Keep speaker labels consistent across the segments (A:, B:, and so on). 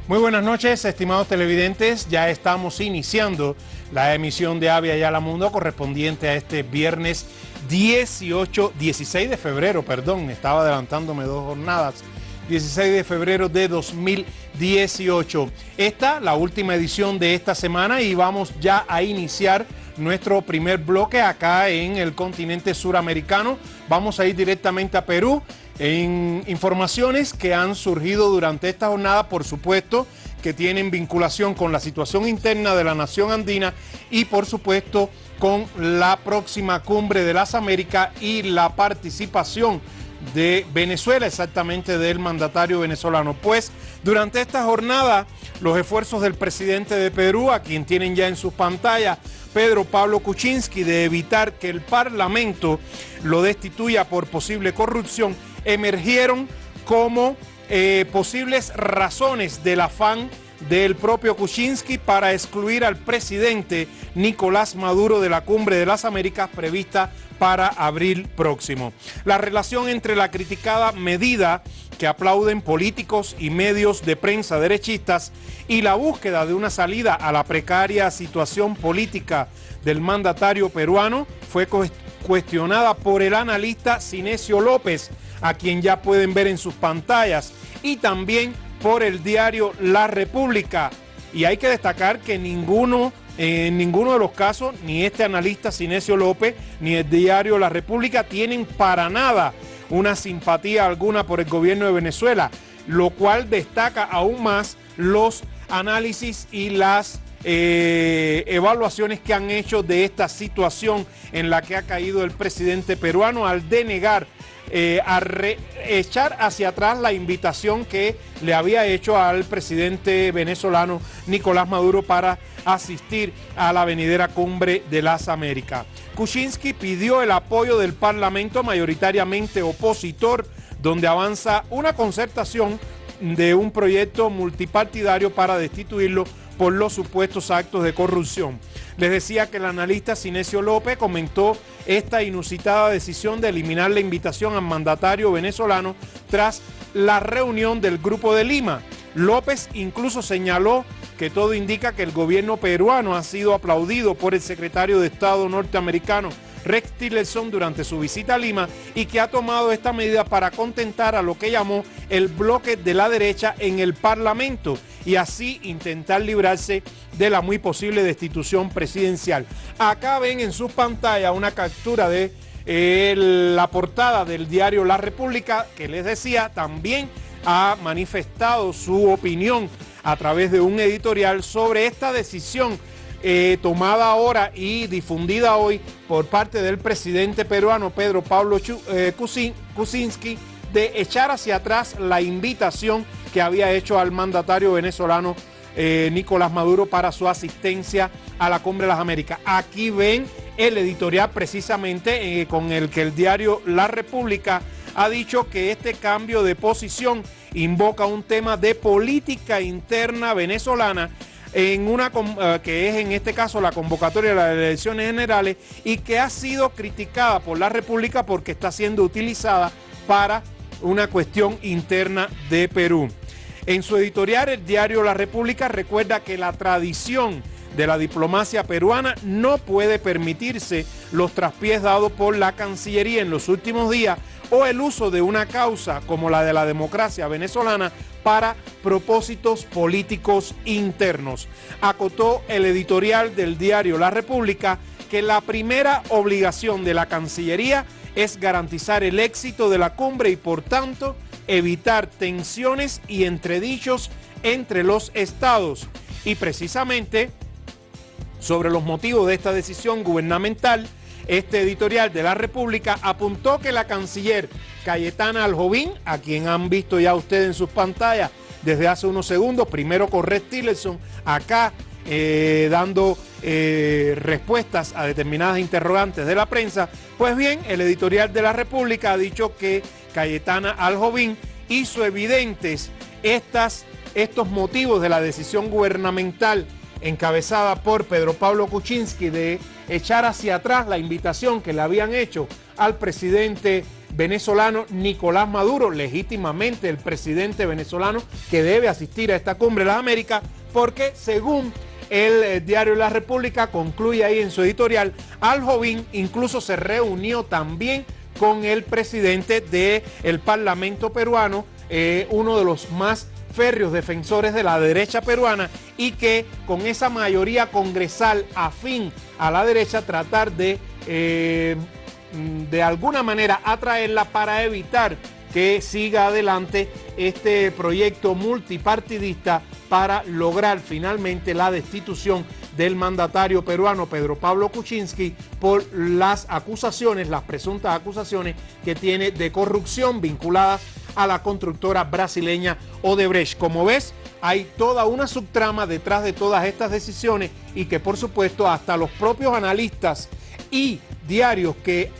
A: Muy buenas noches, estimados televidentes. Ya estamos iniciando la emisión de Avia Yala Mundo correspondiente a este viernes 16 de febrero, estaba adelantándome 2 jornadas. 16 de febrero de 2018. Esta, la última edición de esta semana, y vamos ya a iniciar nuestro primer bloque acá en el continente suramericano. Vamos a ir directamente a Perú en informaciones que han surgido durante esta jornada, por supuesto, que tienen vinculación con la situación interna de la nación andina y, por supuesto, con la próxima cumbre de las Américas y la participación de Venezuela, exactamente del mandatario venezolano. Pues durante esta jornada, los esfuerzos del presidente de Perú, a quien tienen ya en sus pantallas, Pedro Pablo Kuczynski, de evitar que el Parlamento lo destituya por posible corrupción, emergieron como posibles razones del afán del propio Kuczynski para excluir al presidente Nicolás Maduro de la Cumbre de las Américas prevista para abril próximo. La relación entre la criticada medida que aplauden políticos y medios de prensa derechistas y la búsqueda de una salida a la precaria situación política del mandatario peruano fue cuestionada por el analista Cinesio López, a quien ya pueden ver en sus pantallas, y también por el diario La República. Y hay que destacar que en ninguno de los casos, ni este analista Cinesio López, ni el diario La República tienen para nada una simpatía alguna por el gobierno de Venezuela, lo cual destaca aún más los análisis y las evaluaciones que han hecho de esta situación en la que ha caído el presidente peruano al denegar echar hacia atrás la invitación que le había hecho al presidente venezolano Nicolás Maduro para asistir a la venidera cumbre de las Américas. Kuczynski pidió el apoyo del Parlamento mayoritariamente opositor, donde avanza una concertación de un proyecto multipartidario para destituirlo por los supuestos actos de corrupción. Les decía que el analista Cinesio López comentó esta inusitada decisión de eliminar la invitación al mandatario venezolano tras la reunión del Grupo de Lima. López incluso señaló que todo indica que el gobierno peruano ha sido aplaudido por el secretario de Estado norteamericano Rex Tillerson durante su visita a Lima y que ha tomado esta medida para contentar a lo que llamó el bloque de la derecha en el Parlamento y así intentar librarse de la muy posible destitución presidencial. Acá ven en sus pantallas una captura de la portada del diario La República, que les decía, también ha manifestado su opinión a través de un editorial sobre esta decisión tomada ahora y difundida hoy por parte del presidente peruano Pedro Pablo Kuczynski de echar hacia atrás la invitación que había hecho al mandatario venezolano Nicolás Maduro para su asistencia a la Cumbre de las Américas. Aquí ven el editorial precisamente con el que el diario La República ha dicho que este cambio de posición invoca un tema de política interna venezolana en una que es en este caso la convocatoria de las elecciones generales y que ha sido criticada por la República porque está siendo utilizada para una cuestión interna de Perú. En su editorial, el diario La República recuerda que la tradición de la diplomacia peruana no puede permitirse los traspiés dados por la Cancillería en los últimos días o el uso de una causa como la de la democracia venezolana para propósitos políticos internos. Acotó el editorial del diario La República que la primera obligación de la Cancillería es garantizar el éxito de la cumbre y, por tanto, evitar tensiones y entredichos entre los estados. Y precisamente sobre los motivos de esta decisión gubernamental, este editorial de La República apuntó que la canciller Cayetana Aljovín, a quien han visto ya ustedes en sus pantallas desde hace unos segundos, primero con Rex Tillerson, acá dando respuestas a determinadas interrogantes de la prensa, pues bien, el editorial de La República ha dicho que Cayetana Aljovín hizo evidentes estos motivos de la decisión gubernamental encabezada por Pedro Pablo Kuczynski de echar hacia atrás la invitación que le habían hecho al presidente venezolano Nicolás Maduro, legítimamente el presidente venezolano que debe asistir a esta cumbre de las Américas, porque según el diario La República concluye ahí en su editorial, Al-Jovín incluso se reunió también con el presidente del Parlamento peruano, uno de los más férreos defensores de la derecha peruana, y que con esa mayoría congresal afín a la derecha tratar de alguna manera atraerla para evitar que siga adelante este proyecto multipartidista para lograr finalmente la destitución del mandatario peruano Pedro Pablo Kuczynski por las acusaciones, las presuntas acusaciones que tiene de corrupción vinculadas a la constructora brasileña Odebrecht. Como ves, hay toda una subtrama detrás de todas estas decisiones y que por supuesto hasta los propios analistas y diarios que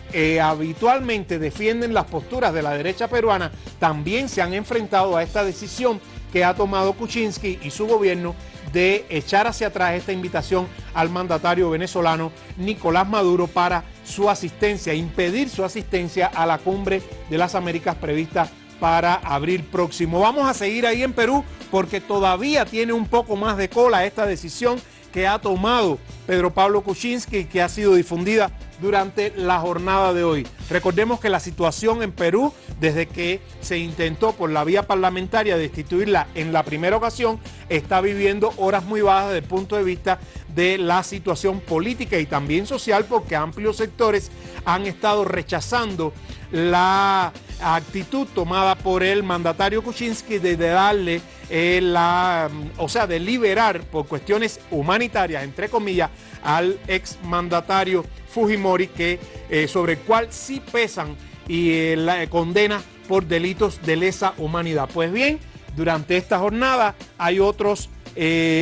A: habitualmente defienden las posturas de la derecha peruana también se han enfrentado a esta decisión que ha tomado Kuczynski y su gobierno de echar hacia atrás esta invitación al mandatario venezolano Nicolás Maduro para su asistencia, impedir su asistencia a la cumbre de las Américas prevista para abril próximo. Vamos a seguir ahí en Perú porque todavía tiene un poco más de cola esta decisión que ha tomado Pedro Pablo Kuczynski, que ha sido difundida durante la jornada de hoy. Recordemos que la situación en Perú, desde que se intentó por la vía parlamentaria destituirla en la primera ocasión, está viviendo horas muy bajas desde el punto de vista de la situación política y también social, porque amplios sectores han estado rechazando la actitud tomada por el mandatario Kuczynski de darle de liberar por cuestiones humanitarias, entre comillas, al ex mandatario Fujimori, que sobre el cual sí pesan y la condena por delitos de lesa humanidad. Pues bien, durante esta jornada hay otros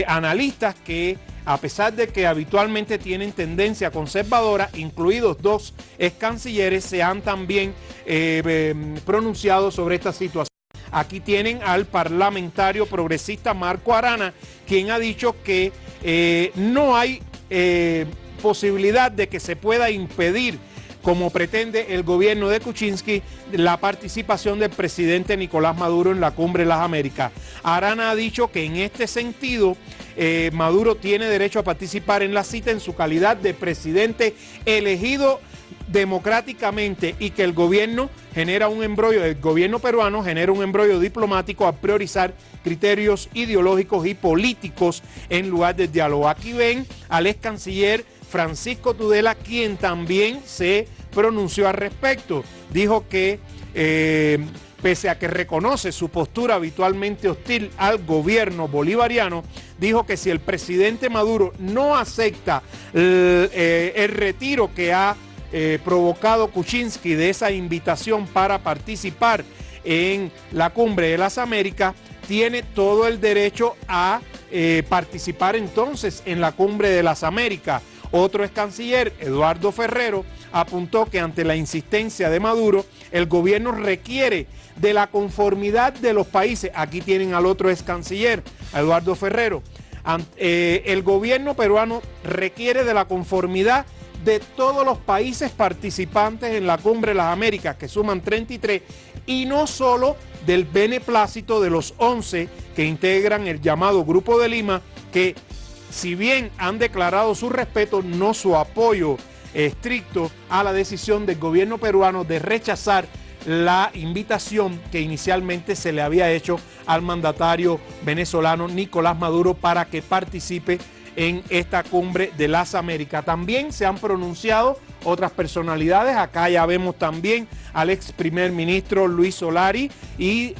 A: analistas que, a pesar de que habitualmente tienen tendencia conservadora, incluidos dos ex cancilleres, se han también pronunciado sobre esta situación. Aquí tienen al parlamentario progresista Marco Arana, quien ha dicho que no hay posibilidad de que se pueda impedir, como pretende el gobierno de Kuczynski, la participación del presidente Nicolás Maduro en la Cumbre de las Américas. Arana ha dicho que en este sentido Maduro tiene derecho a participar en la cita en su calidad de presidente elegido democráticamente y que el gobierno genera un embrollo, el gobierno peruano genera un embrollo diplomático a priorizar criterios ideológicos y políticos en lugar de diálogo. Aquí ven al ex canciller Francisco Tudela, quien también se pronunció al respecto. Dijo que pese a que reconoce su postura habitualmente hostil al gobierno bolivariano, dijo que si el presidente Maduro no acepta el retiro que ha provocado Kuczynski de esa invitación para participar en la Cumbre de las Américas, tiene todo el derecho a participar entonces en la Cumbre de las Américas. Otro ex canciller, Eduardo Ferrero, apuntó que ante la insistencia de Maduro, el gobierno requiere de la conformidad de los países. Aquí tienen al otro ex canciller, Eduardo Ferrero. El gobierno peruano requiere de la conformidad de todos los países participantes en la Cumbre de las Américas, que suman 33, y no solo del beneplácito de los 11 que integran el llamado Grupo de Lima, que si bien han declarado su respeto, no su apoyo estricto a la decisión del gobierno peruano de rechazar la invitación que inicialmente se le había hecho al mandatario venezolano Nicolás Maduro para que participe en esta Cumbre de las Américas. También se han pronunciado otras personalidades. Acá ya vemos también al ex primer ministro Luis Solari y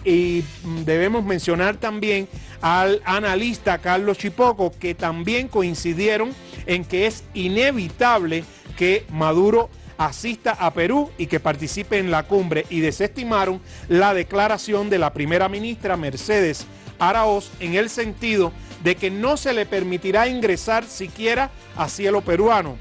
A: debemos mencionar también al analista Carlos Chipoco, que también coincidieron en que es inevitable que Maduro asista a Perú y que participe en la cumbre, y desestimaron la declaración de la primera ministra Mercedes Araoz en el sentido de que no se le permitirá ingresar siquiera a cielo peruano.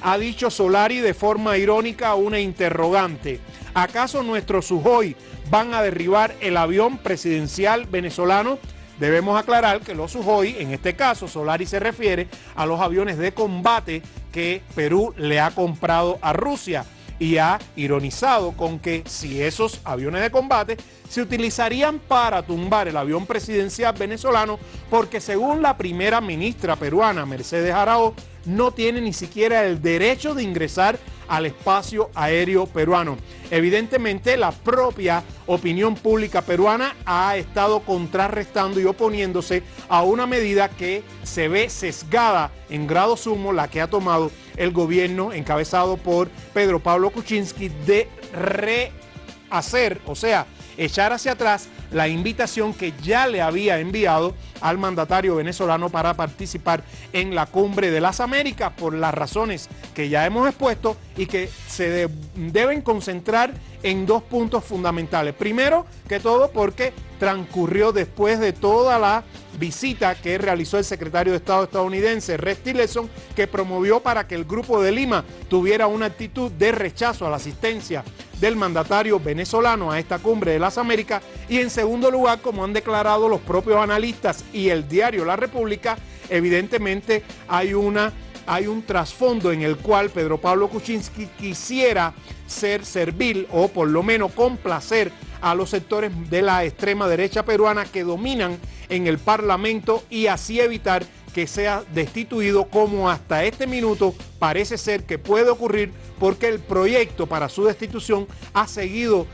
A: Ha dicho Solari de forma irónica una interrogante: ¿acaso nuestros Sujoy van a derribar el avión presidencial venezolano? Debemos aclarar que los Sujoy, en este caso Solari se refiere a los aviones de combate que Perú le ha comprado a Rusia. y ha ironizado con que si esos aviones de combate se utilizarían para tumbar el avión presidencial venezolano, porque según la primera ministra peruana, Mercedes Arauz, no tiene ni siquiera el derecho de ingresar al espacio aéreo peruano. Evidentemente, la propia opinión pública peruana ha estado contrarrestando y oponiéndose a una medida que se ve sesgada en grado sumo, la que ha tomado el gobierno encabezado por Pedro Pablo Kuczynski, de rehacer, o sea, echar hacia atrás la invitación que ya le había enviado al mandatario venezolano para participar en la Cumbre de las Américas, por las razones que ya hemos expuesto y que se deben concentrar en dos puntos fundamentales. Primero que todo, porque transcurrió después de toda la visita que realizó el secretario de Estado estadounidense Rex Tillerson, que promovió para que el Grupo de Lima tuviera una actitud de rechazo a la asistencia del mandatario venezolano a esta Cumbre de las Américas. Y en segundo lugar, como han declarado los propios analistas y el diario La República, evidentemente hay un trasfondo en el cual Pedro Pablo Kuczynski quisiera ser servil o por lo menos complacer a los sectores de la extrema derecha peruana que dominan en el Parlamento y así evitar que sea destituido, como hasta este minuto parece ser que puede ocurrir, porque el proyecto para su destitución ha seguido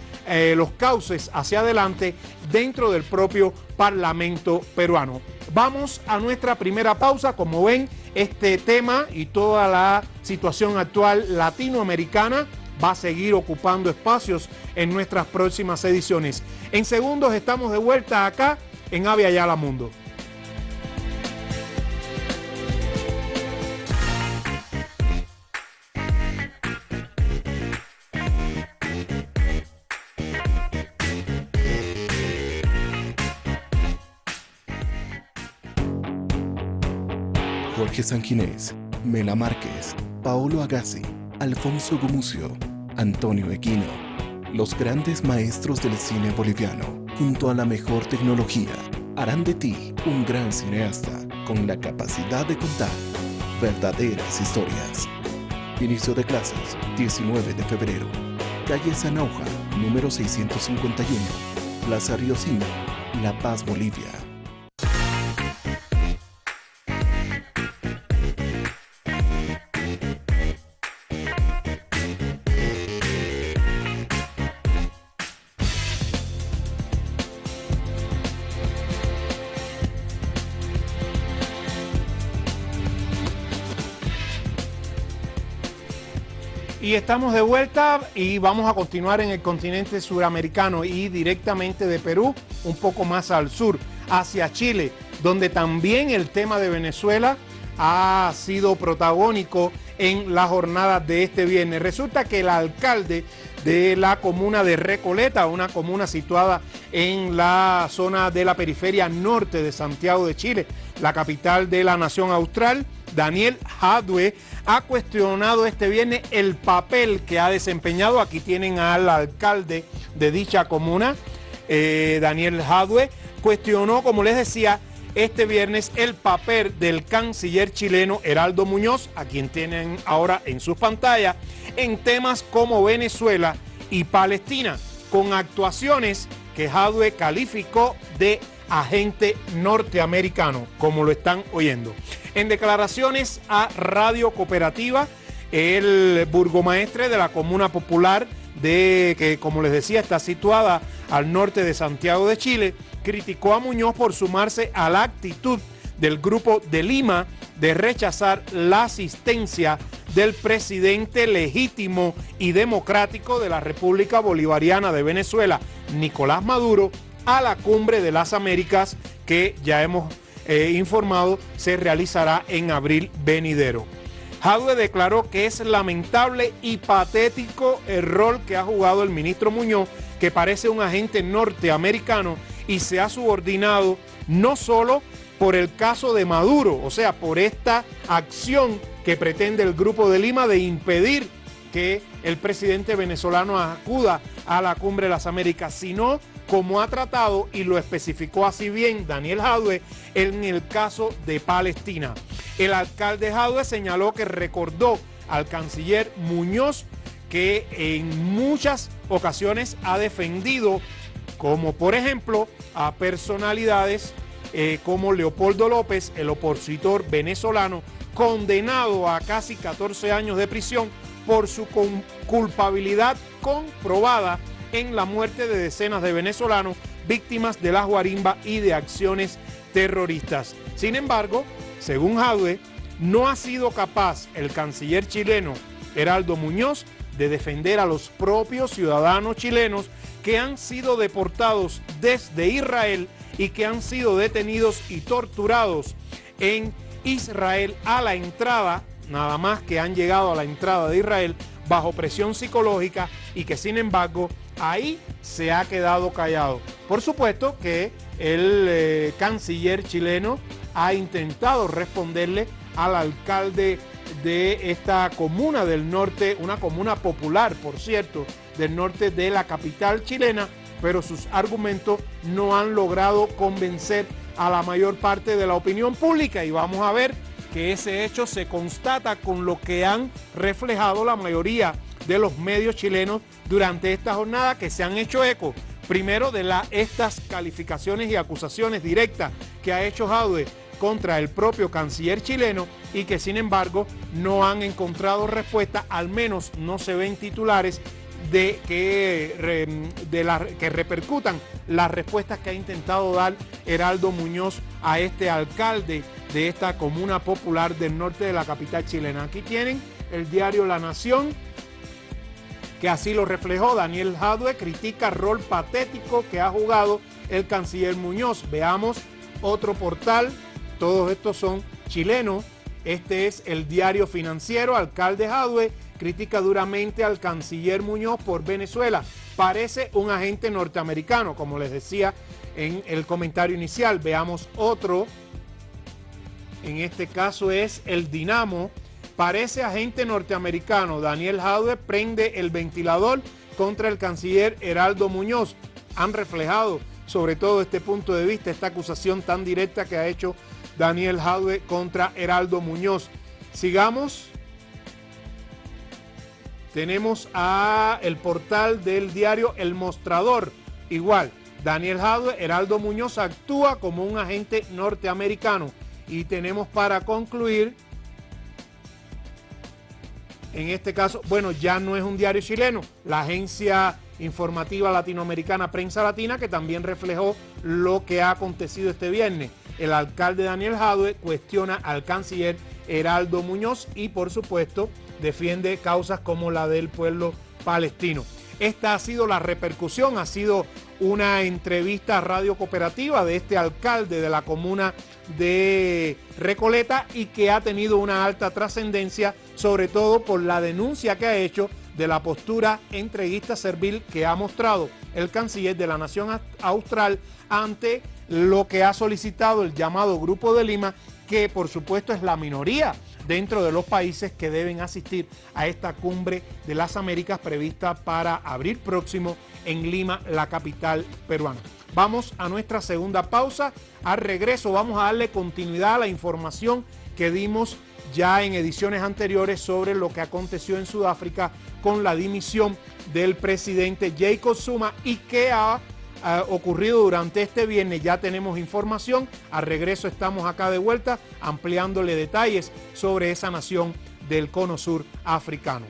A: los cauces hacia adelante dentro del propio Parlamento peruano. Vamos a nuestra primera pausa. Como ven, este tema y toda la situación actual latinoamericana va a seguir ocupando espacios en nuestras próximas ediciones. En segundos estamos de vuelta acá en Avia Yala Mundo.
B: Jorge Sanginés, Mela Márquez, Paolo Agassi, Alfonso Gumucio, Antonio Equino, los grandes maestros del cine boliviano, junto a la mejor tecnología, harán de ti un gran cineasta con la capacidad de contar verdaderas historias. Inicio de clases, 19 de febrero. Calle Sanauja, número 651, Plaza Riocino, La Paz, Bolivia.
A: Y estamos de vuelta y vamos a continuar en el continente suramericano y directamente de Perú, un poco más al sur, hacia Chile, donde también el tema de Venezuela ha sido protagónico en la jornada de este viernes. Resulta que el alcalde de la comuna de Recoleta, una comuna situada en la zona de la periferia norte de Santiago de Chile, la capital de la nación austral, Daniel Jadwe, ha cuestionado este viernes el papel que ha desempeñado. Aquí tienen al alcalde de dicha comuna, Daniel Jadwe. Cuestionó, como les decía, este viernes el papel del canciller chileno Heraldo Muñoz, a quien tienen ahora en sus pantallas, en temas como Venezuela y Palestina, con actuaciones que Jadwe calificó de agente norteamericano, como lo están oyendo. En declaraciones a Radio Cooperativa, el burgomaestre de la Comuna Popular, que como les decía está situada al norte de Santiago de Chile, criticó a Muñoz por sumarse a la actitud del Grupo de Lima de rechazar la asistencia del presidente legítimo y democrático de la República Bolivariana de Venezuela, Nicolás Maduro, a la Cumbre de las Américas, que ya hemos informado se realizará en abril venidero. Jadwe declaró que es lamentable y patético el rol que ha jugado el ministro Muñoz, que parece un agente norteamericano y se ha subordinado no solo por el caso de Maduro, o sea, por esta acción que pretende el Grupo de Lima de impedir que el presidente venezolano acuda a la Cumbre de las Américas, sino como ha tratado, y lo especificó así bien Daniel Jadwe, en el caso de Palestina. El alcalde Jadwe señaló que recordó al canciller Muñoz que en muchas ocasiones ha defendido, como por ejemplo a personalidades como Leopoldo López, el opositor venezolano, condenado a casi 14 años de prisión por su culpabilidad comprobada en la muerte de decenas de venezolanos víctimas de las guarimbas y de acciones terroristas. Sin embargo, según Jadwe, no ha sido capaz el canciller chileno Heraldo Muñoz de defender a los propios ciudadanos chilenos que han sido deportados desde Israel y que han sido detenidos y torturados en Israel a la entrada, nada más que han llegado a la entrada de Israel bajo presión psicológica y que sin embargo ahí se ha quedado callado. Por supuesto que el canciller chileno ha intentado responderle al alcalde de esta comuna del norte, una comuna popular, por cierto, del norte de la capital chilena, pero sus argumentos no han logrado convencer a la mayor parte de la opinión pública y vamos a ver que ese hecho se constata con lo que han reflejado la mayoría de los medios chilenos durante esta jornada, que se han hecho eco primero de estas calificaciones y acusaciones directas que ha hecho Jadwe contra el propio canciller chileno y que sin embargo no han encontrado respuesta, al menos no se ven titulares que repercutan las respuestas que ha intentado dar Heraldo Muñoz a este alcalde de esta comuna popular del norte de la capital chilena. Aquí tienen el diario La Nación, que así lo reflejó. Daniel Jadwe critica rol patético que ha jugado el canciller Muñoz. Veamos otro portal, todos estos son chilenos. Este es el Diario Financiero. Alcalde Jadwe critica duramente al canciller Muñoz por Venezuela. Parece un agente norteamericano, como les decía en el comentario inicial. Veamos otro. En este caso es el Dinamo. Parece agente norteamericano. Daniel Jadwe prende el ventilador contra el canciller Heraldo Muñoz. Han reflejado sobre todo este punto de vista, esta acusación tan directa que ha hecho Daniel Jadwe contra Heraldo Muñoz. Sigamos. Tenemos el portal del diario El Mostrador. Igual, Daniel Jadwe, Heraldo Muñoz actúa como un agente norteamericano. Y tenemos para concluir, en este caso, bueno, ya no es un diario chileno, la agencia informativa latinoamericana Prensa Latina, que también reflejó lo que ha acontecido este viernes. El alcalde Daniel Jadwe cuestiona al canciller Heraldo Muñoz y, por supuesto, defiende causas como la del pueblo palestino. Esta ha sido la repercusión, ha sido una entrevista a Radio Cooperativa de este alcalde de la comuna de Recoleta y que ha tenido una alta trascendencia, sobre todo por la denuncia que ha hecho de la postura entreguista servil que ha mostrado el canciller de la nación austral ante lo que ha solicitado el llamado Grupo de Lima, que por supuesto es la minoría dentro de los países que deben asistir a esta cumbre de las Américas prevista para abril próximo en Lima, la capital peruana. Vamos a nuestra segunda pausa. Al regreso vamos a darle continuidad a la información que dimos ya en ediciones anteriores sobre lo que aconteció en Sudáfrica con la dimisión del presidente Jacob Zuma y que ha ocurrido durante este viernes. Ya tenemos información. Al regreso estamos acá de vuelta ampliándole detalles sobre esa nación del cono sur africano.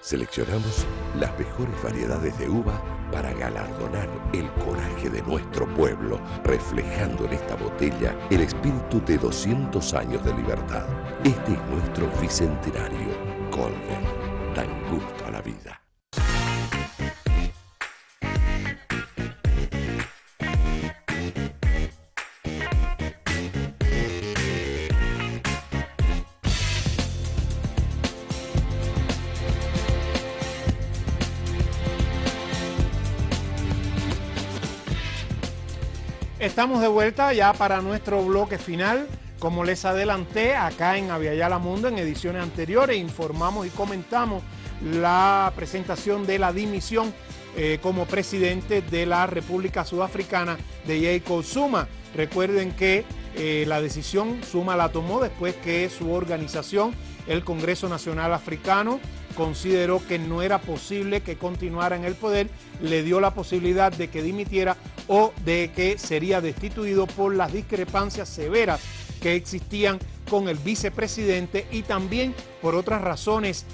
C: Seleccionamos las mejores variedades de uva para galardonar el coraje de nuestro pueblo, reflejando en esta botella el espíritu de 200 años de libertad. Este es nuestro bicentenario. Colbert, dan gusto a la vida.
A: Estamos de vuelta ya para nuestro bloque final Como les adelanté acá en Aviala Mundo en ediciones anteriores, informamos y comentamos la presentación de la dimisión como presidente de la República Sudafricana de Jacob Zuma. Recuerden que la decisión Zuma la tomó después que su organización, el Congreso Nacional Africano, consideró que no era posible que continuara en el poder, le dio la posibilidad de que dimitiera o de que sería destituido por las discrepancias severas que existían con el vicepresidente y también por otras razones,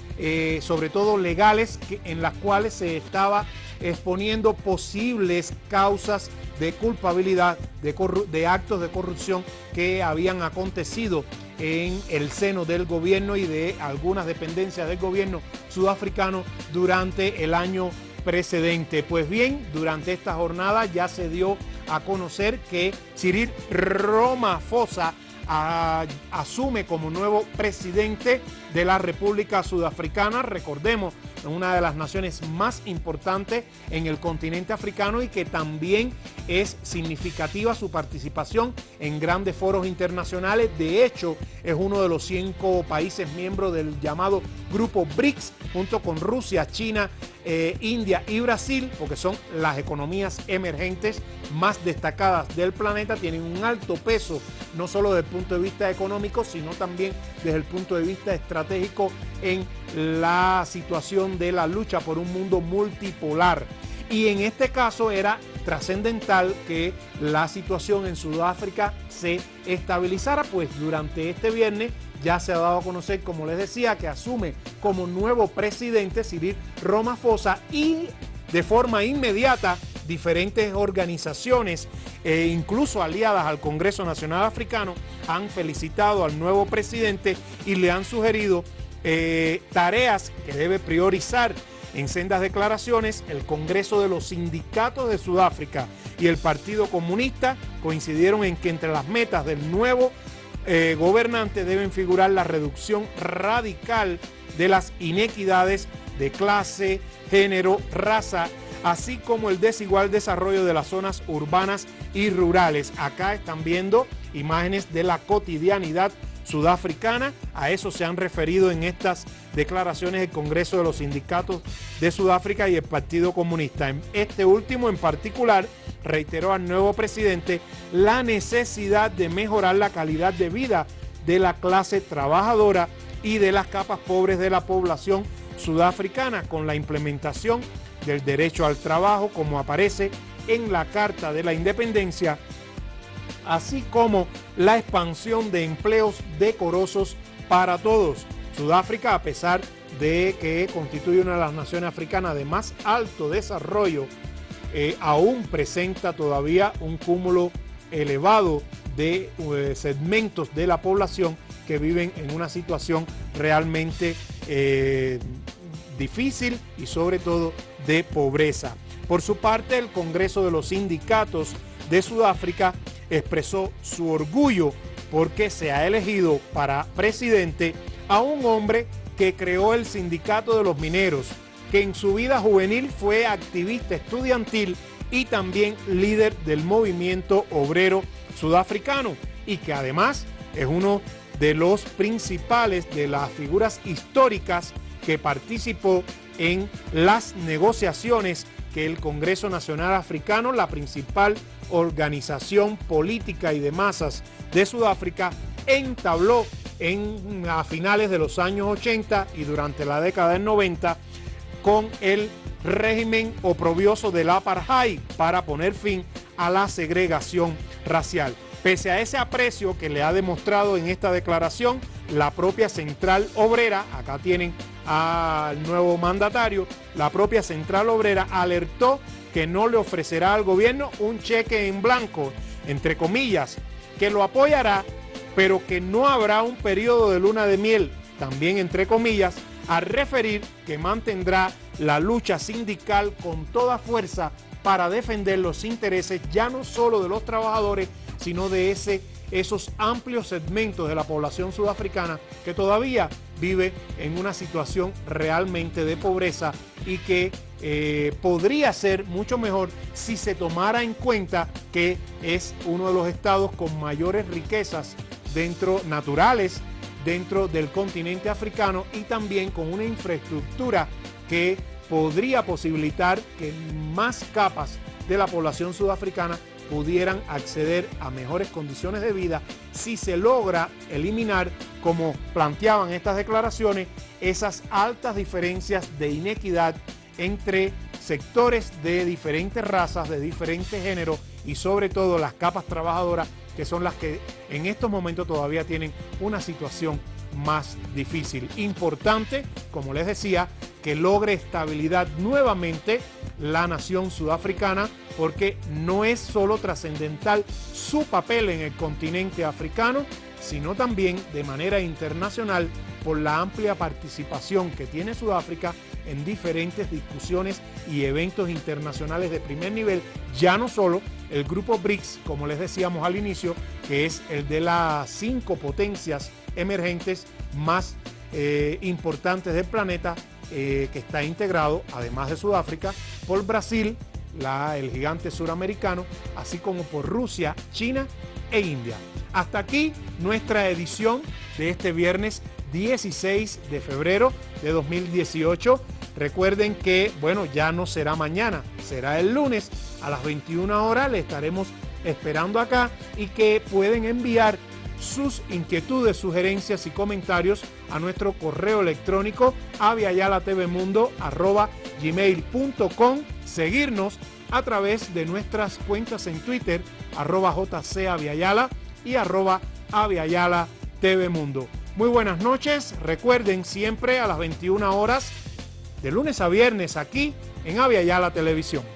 A: sobre todo legales, en las cuales se estaba exponiendo posibles causas de culpabilidad de actos de corrupción que habían acontecido en el seno del gobierno y de algunas dependencias del gobierno sudafricano durante el año precedente. Pues bien, durante esta jornada ya se dio a conocer que Cyril Ramaphosa asume como nuevo presidente de la República Sudafricana. Recordemos, una de las naciones más importantes en el continente africano y que también es significativa su participación en grandes foros internacionales. De hecho, es uno de los 5 países miembros del llamado Grupo BRICS, junto con Rusia, China, India y Brasil, porque son las economías emergentes más destacadas del planeta. Tienen un alto peso, no solo desde el punto de vista económico, sino también desde el punto de vista estratégico en la situación de la lucha por un mundo multipolar. Y en este caso era trascendental que la situación en Sudáfrica se estabilizara, pues durante este viernes ya se ha dado a conocer, como les decía, que asume como nuevo presidente Cyril Ramaphosa y de forma inmediata diferentes organizaciones, incluso aliadas al Congreso Nacional Africano, han felicitado al nuevo presidente y le han sugerido tareas que debe priorizar. En sendas declaraciones, el Congreso de los Sindicatos de Sudáfrica y el Partido Comunista coincidieron en que entre las metas del nuevo gobernante deben figurar la reducción radical de las inequidades de clase, género, raza, así como el desigual desarrollo de las zonas urbanas y rurales. Acá están viendo imágenes de la cotidianidad sudafricana. A eso se han referido en estas declaraciones el Congreso de los Sindicatos de Sudáfrica y el Partido Comunista. Este último en particular reiteró al nuevo presidente la necesidad de mejorar la calidad de vida de la clase trabajadora y de las capas pobres de la población sudafricana con la implementación del derecho al trabajo como aparece en la Carta de la Independencia, así como la expansión de empleos decorosos para todos. Sudáfrica, a pesar de que constituye una de las naciones africanas de más alto desarrollo, aún presenta todavía un cúmulo elevado de segmentos de la población que viven en una situación realmente difícil y sobre todo de pobreza. Por su parte, el Congreso de los Sindicatos de Sudáfrica expresó su orgullo porque se ha elegido para presidente a un hombre que creó el Sindicato de los Mineros, que en su vida juvenil fue activista estudiantil y también líder del movimiento obrero sudafricano y que además es uno de los principales de las figuras históricas que participó en las negociaciones que el Congreso Nacional Africano, la principal organización política y de masas de Sudáfrica, entabló a finales de los años 80 y durante la década del 90 con el régimen oprobioso del apartheid para poner fin a la segregación racial. Pese a ese aprecio que le ha demostrado en esta declaración, la propia Central Obrera, acá tienen al nuevo mandatario, la propia Central Obrera alertó que no le ofrecerá al gobierno un cheque en blanco, entre comillas, que lo apoyará, pero que no habrá un periodo de luna de miel, también entre comillas, a referir que mantendrá la lucha sindical con toda fuerza para defender los intereses ya no solo de los trabajadores, sino de esos amplios segmentos de la población sudafricana que todavía vive en una situación realmente de pobreza y que podría ser mucho mejor si se tomara en cuenta que es uno de los estados con mayores riquezas naturales dentro del continente africano y también con una infraestructura que podría posibilitar que más capas de la población sudafricana pudieran acceder a mejores condiciones de vida si se logra eliminar, como planteaban estas declaraciones, esas altas diferencias de inequidad entre sectores de diferentes razas, de diferentes géneros y sobre todo las capas trabajadoras, que son las que en estos momentos todavía tienen una situación más difícil. Importante, como les decía, que logre estabilidad nuevamente la nación sudafricana, porque no es solo trascendental su papel en el continente africano, sino también de manera internacional por la amplia participación que tiene Sudáfrica en diferentes discusiones y eventos internacionales de primer nivel, ya no solo el grupo BRICS, como les decíamos al inicio, que es el de las 5 potencias emergentes más importantes del planeta, que está integrado, además de Sudáfrica, por Brasil, el gigante suramericano, así como por Rusia, China e India. Hasta aquí nuestra edición de este viernes 16 de febrero de 2018. Recuerden que, bueno, ya no será mañana, será el lunes a las 21 horas. Le estaremos esperando acá y que pueden enviar sus inquietudes, sugerencias y comentarios a nuestro correo electrónico aviayalatvmundo@gmail.com, seguirnos a través de nuestras cuentas en Twitter @jcaviayala y @aviayalatvmundo. Muy buenas noches, recuerden siempre a las 21 horas de lunes a viernes aquí en Aviala Televisión.